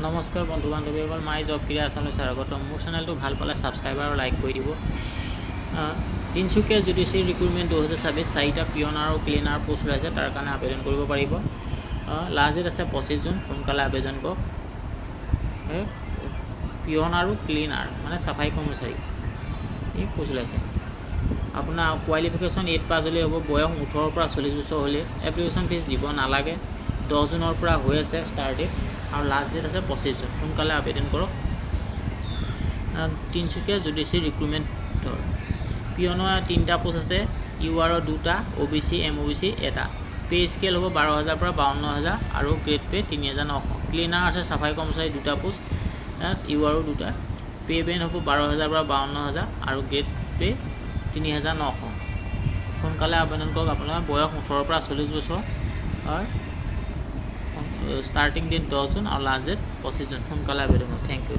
নমস্কাৰ বন্ধু বান্ধৱীসকল, my job ক্ৰিয়া আছামলৈ স্বাগতম। মোৰ চেনেলটো ভাল পালে ছাবস্ক্ৰাইব আৰু লাইক কৰি দিব। তিনিচুকীয়া জুডিচিয়েৰী ৰিক্ৰুটমেণ্ট 2026 4টা পিয়ন আৰু ক্লিনাৰ পোষ্ট ওলাইছে, তাৰ কাৰণে আবেদন কৰিব পাৰিব। লাষ্ট ডেট আছে 25 জুন, সোনকালে আবেদন কৰক। পিয়ন আৰু ক্লিনাৰ মানে চাফাই কৰ্মচাৰী এই পোষ্ট ওলাইছে। আপোনাৰ কোৱালিফিকেশ্যন 8 পাছ হ'লেই হ'ব, বয়স 18 পৰা 40 বছৰ হ'লে। এপ্লিকেশ্যন ফিজ দিব নালাগে। 10 জুনৰ পৰা হৈ আছে ষ্টাৰ্ট ডেট আৰু লাষ্ট ডেট আছে 25 জুন, সোনকালে আবেদন কৰক। তিনিচুকীয়া জুডিচিয়েৰী ৰিক্ৰুটমেণ্টৰ পিয়নৰ 3টা পোষ্ট আছে, UR 2টা, OBC MOBC 1টা। পে স্কেল হ'ব 12,000 পৰা 52,000 আৰু গ্ৰেড পে 3,900। ক্লিনাৰ আছে চাফাই কৰ্মচাৰী 2টা পোষ্ট, UR 2টা। পে বেন হ'ব 12,000 পৰা 52,000 আৰু গ্ৰেড পে 3,900। সোনকালে আবেদন কৰক। আপোনালোকৰ বয়স 18 পৰা 40 বছৰ। ষ্টাৰ্টিং ডেট 10 জুন আৰু লাষ্ট ডেট 25 জুন, সোনকালে আবেদন কৰক। Thank U.